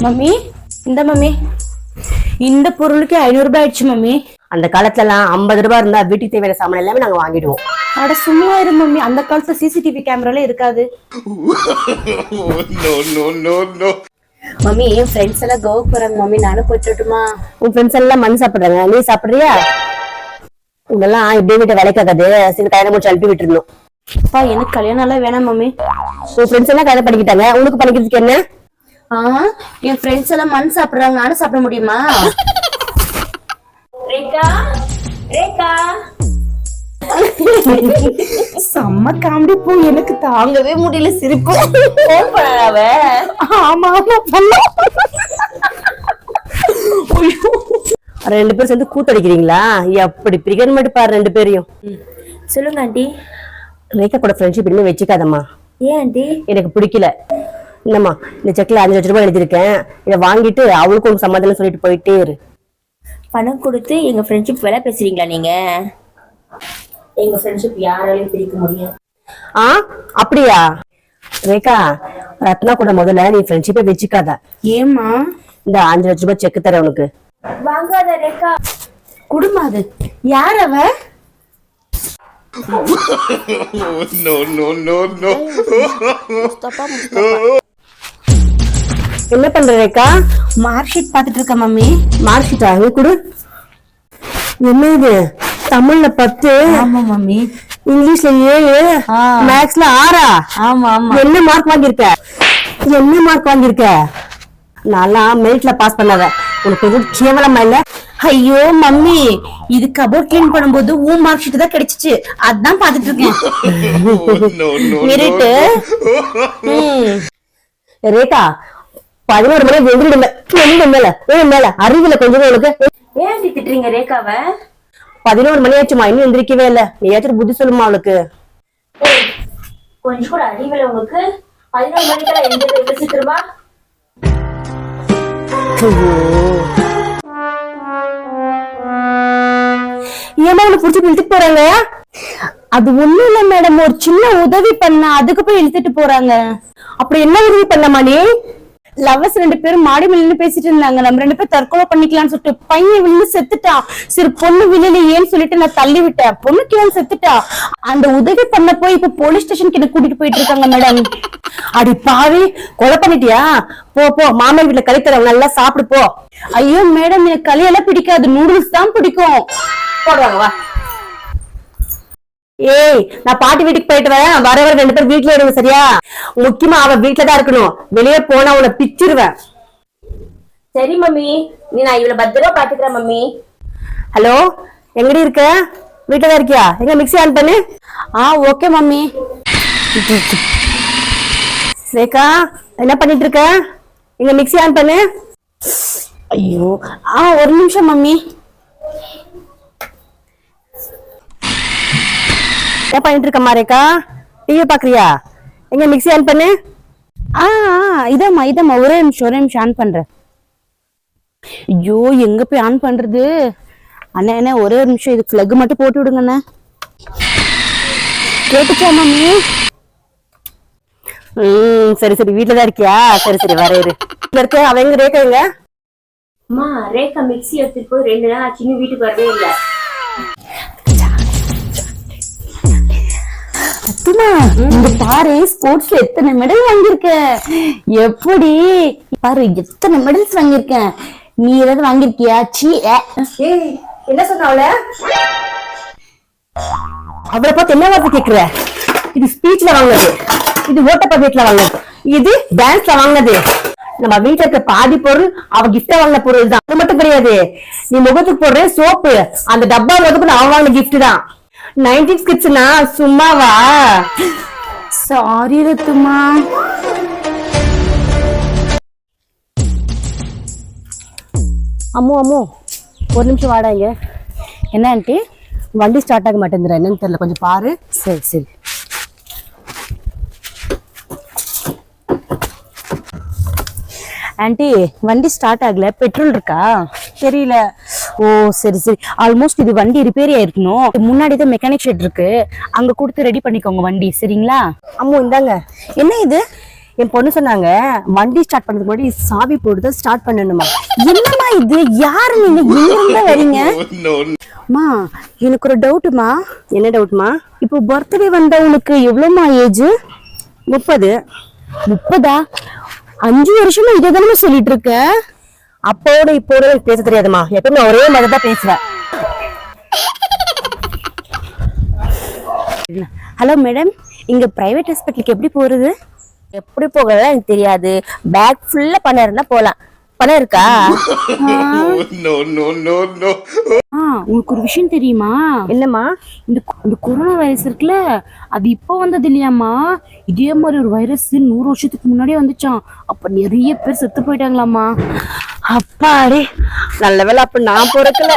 Mummy இந்த mummy இந்த பொருளுக்கு 500 ரூபாய் ஆயிடுச்சு மம்மி. அந்த காலத்துல எல்லாம் 50 ரூபாய் இருந்தா வீட்டுக்கு தேவையான சாமான் எல்லாமே நாங்க வாங்கிடுவோம். அட சும்மா இரு மம்மி, அந்த காலத்துல சிசிடிவி கேமரால இருக்காது. மம்மி என் ஃப்ரெண்ட்ஸ் எல்லாம் கோவா போறாங்க மம்மி, நானும் போயிட்டுமா? உன் ஃப்ரெண்ட்ஸ் எல்லாம் மண் சாப்பிடுறாங்க, நீ சாப்பிடுறியா? இதெல்லாம் இப்படியே வீட்டை வேலைக்காகாது, சரி கல்யாணம் முடிச்சு அனுப்பி விட்டுருணும். அப்பா எனக்கு கல்யாணம் எல்லாம் வேணாம் மம்மி. உன் ஃப்ரெண்ட்ஸ் எல்லாம் கல்யாணம் பண்ணிக்கிட்டாங்க, உனக்கு பண்ணிக்கிறதுக்கு என்ன? என் ஃப்ரெண்ட்ஸ் எல்லாம் மண் சாப்பிடுறாங்க, நானும் சாப்பிட முடியுமா? ரேகா ரேகா செம்ம காமெடி போ, எனக்கு தாங்கவே முடியல சிரிப்பு. ஆமா ஆமா ரெண்டு பேரும் சேர்ந்து கூத்தடிக்கிறீங்களா? எப்படி பிரிகன்மெண்ட் பாரு ரெண்டு பேரையும். சொல்லுங்க ஆண்டி. ரேகா கூட ஃப்ரெண்ட்ஷிப் இன்னும் வச்சுக்காதம்மா. ஏன் ஆண்டி? எனக்கு பிடிக்கல. என்னம்மா இந்த செக்ல 5 லட்சம் ரூபாய் எழுதிருக்கேன், இதை வாங்கிட்டு அவளுக்கு உங்க சம்மதம் சொல்லிட்டு போயிட்டே இரு. பணம் கொடுத்து எங்க ஃப்ரெண்ட்ஷிப் வேலை பேசுறீங்களா நீங்க? எங்க ஃப்ரெண்ட்ஷிப் யாராலையும் பிரிக்க முடியும். அப்படியா? ரேகா ரத்னா கூட முதல்ல நீ ஃப்ரெண்ட்ஷிப்பை வச்சுக்காத. ஏமா? இந்த 5 லட்சம் ரூபாய் செக் தர உனக்கு. வாங்காத ரேகா, குடுமா. அது யார் அவ? என்ன பண்ற ரேகா? மார்க் ஷீட் பாத்துட்டு இருக்க மம்மி. மார்க் ஷீட்டா? கொடு. என்ன இது? தமிழ்ல 10. ஆமா மம்மி. இங்கிலீஷ்ல 7, மேத்ஸ்ல 6. ஆமா ஆமா. என்ன மார்க் வாங்கியிருக்க? என்ன மார்க் வாங்கியிருக்க? நல்லா மெரிட்ல பாஸ் பண்ணாத, உனக்கு எதுவும் கேவலமா இல்ல? ஐயோ மம்மி, இது கபோர்ட் கிளீன் பண்ணும்போது உன் மார்க் ஷீட் தான் கிடைச்சிச்சு, அதான் பாத்துட்டு இருக்கேன். மெரிட். ரேகா 11 மணி மேல அறிவுல கொஞ்சம் உனக்கு. ஏன் திட்டுறீங்க ரேகாவ? 11 மணி ஆச்சுமா, இன்னும் எந்திரிக்கவே இல்ல. நீ ஏதாச்சும் புத்தி சொல்லுமா அவளுக்கு? கொஞ்சம் கூட அறிவுல உங்களுக்கு? 11 மணிக்கெல்லாம் எந்திரிச்சிருமா? ஏமா உனக்கு புடிச்சு இழுத்துட்டு போறாங்க? அது ஒண்ணும் இல்ல மேடம், ஒரு சின்ன உதவி பண்ண, அதுக்கு போய் இழுத்துட்டு போறாங்க. அப்படி என்ன உதவி பண்ணமா நீ? லவ்வர்ஸ் 2 பேரும் மாடி விழுந்து பேசிட்டு இருந்தாங்க. நம்ம 2 பேரும் தற்கொலை பண்ணிக்கலாம்னு சொல்லிட்டு பையன் விழுந்து செத்துட்டான். சரி பொண்ணு விழலையேன்னு சொல்லிட்டு நான் தள்ளி விட்டேன், பொண்ணு கீழே செத்துட்டா. அந்த உதவி பண்ண போய் இப்ப போலீஸ் ஸ்டேஷன் கிட்ட கூட்டிட்டு போயிட்டு இருக்காங்க மேடம். அடி பாவி, கொலை பண்ணிட்டியா? போ போ, மாமா வீட்டுல கறி தரவங்க நல்லா சாப்பிடு போ. ஐயோ மேடம், எனக்கு களியெல்லாம் பிடிக்காது, நூடுல்ஸ் தான் பிடிக்கும். போடுவாங்க வா. ஏய், நான் பாட்டி வீட்டுக்கு போயிட்டு வரேன், வர 2 பேரும் வீட்டுல இருங்க சரியா? முக்கியமா அவ வீட்டுலதான் இருக்கணும், வெளியே போனா உன்னை பிச்சிருவேன். சரி மம்மி, நான் இவளை பத்திரமா பாத்துக்கிறேன் மம்மி. ஹலோ, எங்கடி இருக்க? வீட்டுலதான் இருக்கியா? எங்க மிக்ஸி ஆன் பண்ணு. Okay mummy. ரேகா என்ன பண்ணிட்டு இருக்க? எங்க மிக்ஸி ஆன் பண்ணு. ஐயோ ஒரு நிமிஷம் மம்மி. என்ன பண்ணிட்டு இருக்கமா ரேகா? டிவி பாக்குறியா? எங்க மிக்ஸி ஆன் பண்ணு. இதம்மா ஒரே நிமிஷம் ஆன் பண்றேன். ஐயோ எங்க போய் ஆன் பண்றது? அண்ணா ஒரே ஒரு நிமிஷம், இதுக்கு பிளக் மட்டும் போட்டு விடுங்க அண்ணா. கேட்டுச்சா மம்மி? சரி சரி, வீட்டுலதான் இருக்கியா? சரி சரி, வர இருக்க. அவ எங்க ரேகா எங்க? அம்மா ரேகா மிக்ஸி எடுத்துட்டு போய் 2 நாள் ஆச்சு, இன்னும் வீட்டுக்கு வரவே இல்லை. இந்த பாரு, ஸ்போர்ட்ஸ்ல எத்தனை மெடல் வாங்கியிருக்க. எப்படி பாரு, எத்தனை மெடல்ஸ் வாங்கியிருக்கேன். நீ ஏதாவது வாங்கிருக்கியா? என்ன சொன்ன அவளை? அவளை பார்த்து என்ன வார்த்தை கேக்குற? இது ஸ்பீச்ல வாங்கினது, இது ஓட்டப்பந்தயத்துல வாங்கினது, இது டான்ஸ்ல வாங்கினது. நம்ம வீட்டுல இருக்க பாதி பொருள் அவ கிஃப்டா வாங்கின பொருள் தான். அது மட்டும் கிடையாது, நீ முகத்துக்கு போடுற சோப்பு, அந்த டப்பா முகத்துக்கு அவன் வாங்கின கிஃப்ட் தான். 90s கிட்ஸ்னா சும்மாவா? சாரி ரத்துமா. அம்மு ஒரு நிமிஷம் வாடாங்க. என்ன ஆண்டி? வண்டி ஸ்டார்ட் ஆக மாட்டேங்குற, என்னன்னு தெரியல, கொஞ்சம் பாரு. சரி சரி. ஆண்டி வண்டி ஸ்டார்ட் ஆகல, பெட்ரோல் இருக்கா? தெரியல. ஓ சரி சரி. ஆல்மோஸ்ட் இது வண்டி ரிப்பேர் ஆயிருக்கணும். முன்னாடி தான் மெக்கானிக் ஷெட் இருக்கு, அங்க கொடுத்து ரெடி பண்ணிக்கோங்க வண்டி, சரிங்களா? அம்மு இந்தாங்க. என்ன இது? என் பொண்ணு சொன்னாங்க வண்டி ஸ்டார்ட் பண்றதுக்கு முன்னாடி சாவி போட்டு ஸ்டார்ட் பண்ணணுமா. என்னம்மா இது? யாரு நீங்க எங்க வரீங்க? அம்மா எனக்கு ஒரு டவுட்டுமா. என்ன டவுட்மா? இப்போ பர்த்டே வந்தா உனக்கு எவ்வளவுமா ஏஜ்? 30. 30? 5 வருஷமா இதை தானே சொல்லிட்டு இருக்க. அப்போட இப்போட எனக்கு பேச தெரியாதுமா. எப்பவுமே ஒரே மாதிரி தான் பேசுவேன். ஹலோ மேடம், இங்க பிரைவேட் ஹாஸ்பிட்டலுக்கு எப்படி போறது? எப்படி போகலாம் எனக்கு தெரியாது. பேக் ஃபுல்லா பணம் இருந்தா போலாம். பணம் இருக்கா? உனக்கு ஒரு விஷயம் தெரியுமா? என்னம்மா? இந்த கொரோனா வைரஸ் இருக்குல்ல, அது இப்போ வந்தது இல்லையாம்மா. இதே மாதிரி ஒரு வைரஸ் 100 வருஷத்துக்கு முன்னாடியே வந்துச்சான். அப்ப நிறைய பேர் செத்து போயிட்டாங்களாம்மா. அப்பாடி, நல்ல வேளை அப்ப நான் பிறக்கல.